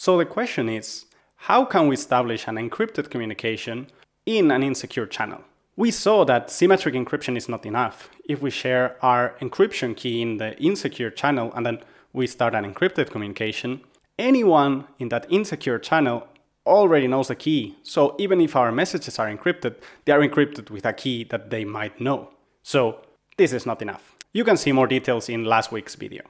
So the question is, how can we establish an encrypted communication in an insecure channel? We saw that symmetric encryption is not enough. If we share our encryption key in the insecure channel and then we start an encrypted communication, anyone in that insecure channel already knows the key. So even if our messages are encrypted, they are encrypted with a key that they might know. So this is not enough. You can see more details in last week's video.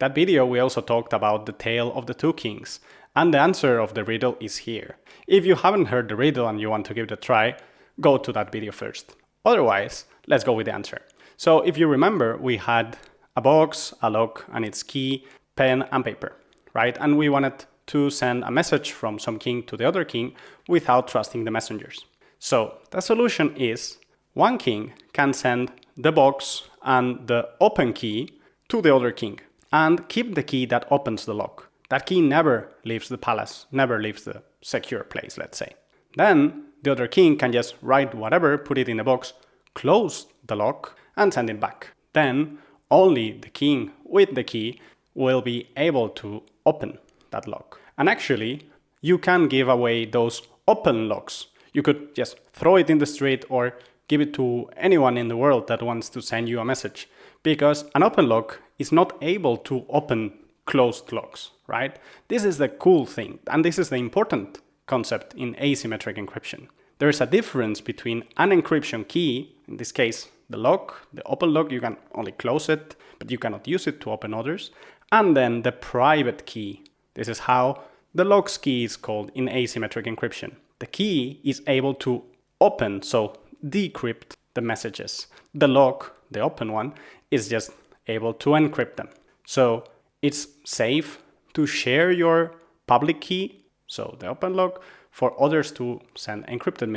That video we also talked about the tale of the two kings, and the answer of the riddle is here. If you haven't heard the riddle and you want to give it a try, go to that video first. Otherwise, let's go with the answer. So if you remember, we had a box, a lock, and its key, pen, and paper, right? And we wanted to send a message from some king to the other king without trusting the messengers. So the solution is one king can send the box and the open key to the other king and keep the key that opens the lock. That key never leaves the palace, never leaves the secure place, let's say. Then the other king can just write whatever, put it in a box, close the lock, and send it back. Then only the king with the key will be able to open that lock. And actually, you can give away those open locks. You could just throw it in the street or give it to anyone in the world that wants to send you a message. Because an open lock is not able to open closed locks, right? This is the cool thing, and this is the important concept in asymmetric encryption. There is a difference between an encryption key, in this case the lock, the open lock, you can only close it, but you cannot use it to open others, and then the private key. This is how the lock's key is called in asymmetric encryption. The key is able to open, so decrypt the messages. The lock, the open one, is just able to encrypt them. So it's safe to share your public key, so the open lock, for others to send encrypted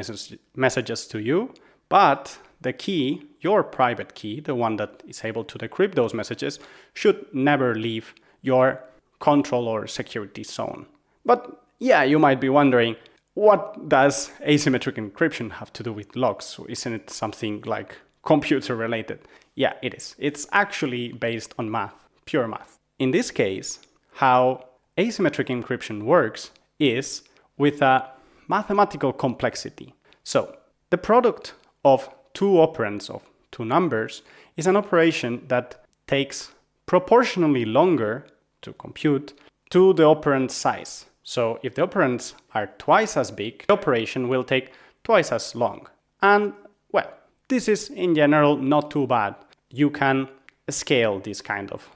messages to you, but the key, your private key, the one that is able to decrypt those messages, should never leave your control or security zone. But yeah, you might be wondering, what does asymmetric encryption have to do with locks? Isn't it something like computer related? Yeah, it is. It's actually based on math, pure math. In this case, how asymmetric encryption works is with a mathematical complexity. So the product of two operands, of two numbers, is an operation that takes proportionally longer to compute to the operand size. So if the operands are twice as big, the operation will take twice as long. And well, this is in general not too bad. You can scale this kind of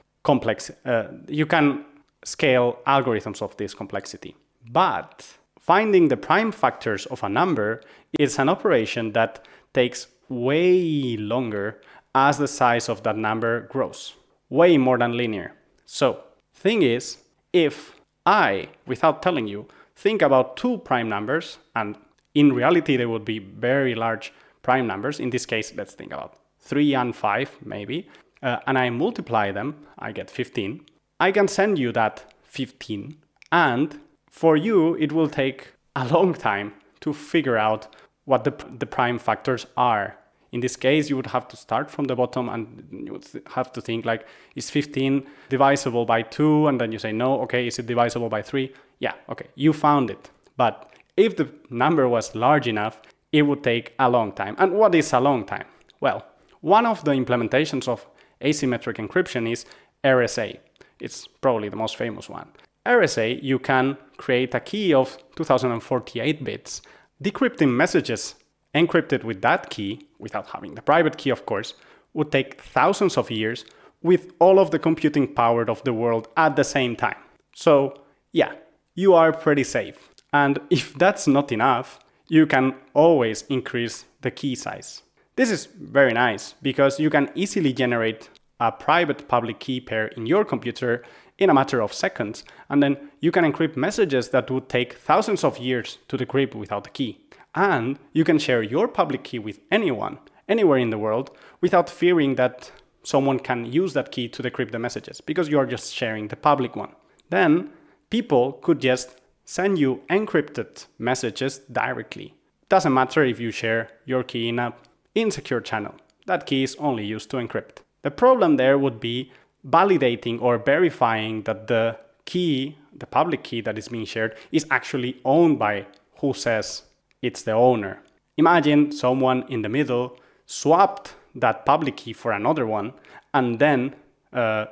you can scale algorithms of this complexity. But finding the prime factors of a number is an operation that takes way longer as the size of that number grows. Way more than linear. So, thing is, if I, without telling you, think about two prime numbers, and in reality they would be very large prime numbers, in this case, let's think about 3 and 5 maybe, and I multiply them, I get 15. I can send you that 15, and for you it will take a long time to figure out what the prime factors are. In this case, you would have to start from the bottom and you would have to think like, is 15 divisible by 2? And then you say, no, okay, is it divisible by 3? Yeah, okay, you found it. But if the number was large enough, it would take a long time. And what is a long time? Well, one of the implementations of asymmetric encryption is RSA. It's probably the most famous one. RSA, you can create a key of 2048 bits. Decrypting messages encrypted with that key, without having the private key of course, would take thousands of years with all of the computing power of the world at the same time. So yeah, you are pretty safe. And if that's not enough, you can always increase the key size. This is very nice because you can easily generate a private public key pair in your computer in a matter of seconds, and then you can encrypt messages that would take thousands of years to decrypt without the key. And you can share your public key with anyone, anywhere in the world, without fearing that someone can use that key to decrypt the messages, because you are just sharing the public one. Then people could just send you encrypted messages directly. Doesn't matter if you share your key in an insecure channel. That key is only used to encrypt. The problem there would be validating or verifying that the key the public key that is being shared is actually owned by who says it's the owner. Imagine someone in the middle swapped that public key for another one, and then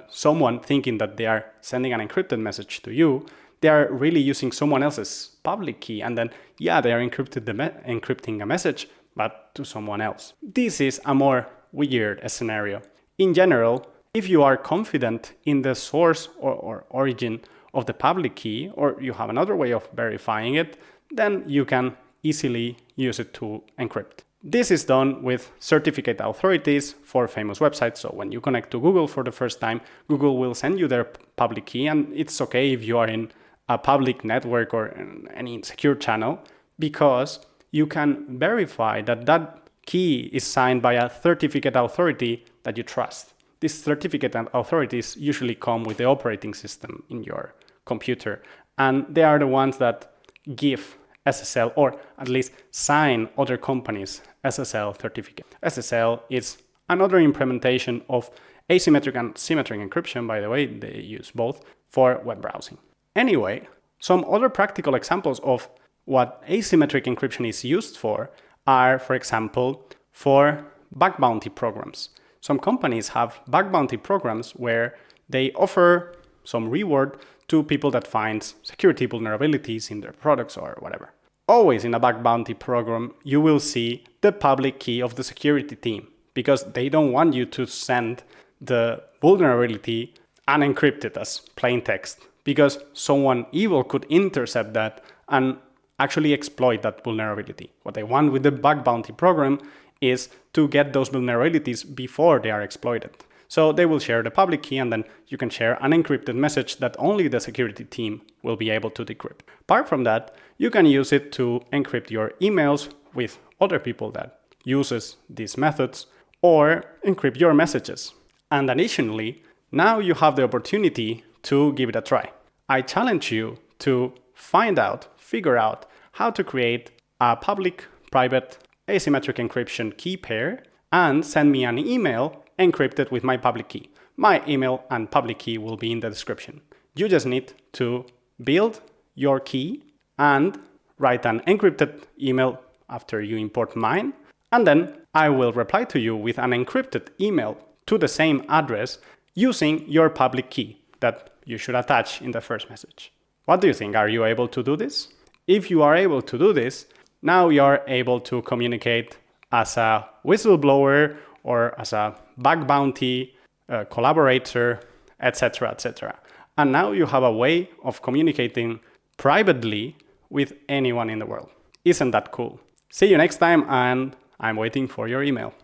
someone thinking that they are sending an encrypted message to you, they are really using someone else's public key, and then they are encrypting a message, but to someone else. This is a more weird scenario. In general, if you are confident in the source or origin of the public key, or you have another way of verifying it, then you can easily use it to encrypt. This is done with certificate authorities for famous websites. So when you connect to Google for the first time, Google will send you their public key, and it's okay if you are in a public network or in any secure channel, because you can verify that that key is signed by a certificate authority that you trust. These certificate authorities usually come with the operating system in your computer, and they are the ones that give SSL, or at least sign other companies' SSL certificate. SSL is another implementation of asymmetric and symmetric encryption. By the way, they use both for web browsing. Anyway, some other practical examples of what asymmetric encryption is used for are, for example, for bug bounty programs. Some companies have bug bounty programs where they offer some reward to people that find security vulnerabilities in their products or whatever. Always in a bug bounty program, you will see the public key of the security team, because they don't want you to send the vulnerability unencrypted as plain text, because someone evil could intercept that and actually exploit that vulnerability. What they want with the bug bounty program is to get those vulnerabilities before they are exploited. So they will share the public key, and then you can share an encrypted message that only the security team will be able to decrypt. Apart from that, you can use it to encrypt your emails with other people that uses these methods, or encrypt your messages. And additionally, now you have the opportunity to give it a try. I challenge you to figure out how to create a public-private asymmetric encryption key pair and send me an email encrypted with my public key. My email and public key will be in the description. You just need to build your key and write an encrypted email after you import mine, and then I will reply to you with an encrypted email to the same address using your public key that you should attach in the first message. What do you think? Are you able to do this? If you are able to do this, now you are able to communicate as a whistleblower or as a bug bounty collaborator, etc., etc. And now you have a way of communicating privately with anyone in the world. Isn't that cool? See you next time, and I'm waiting for your email.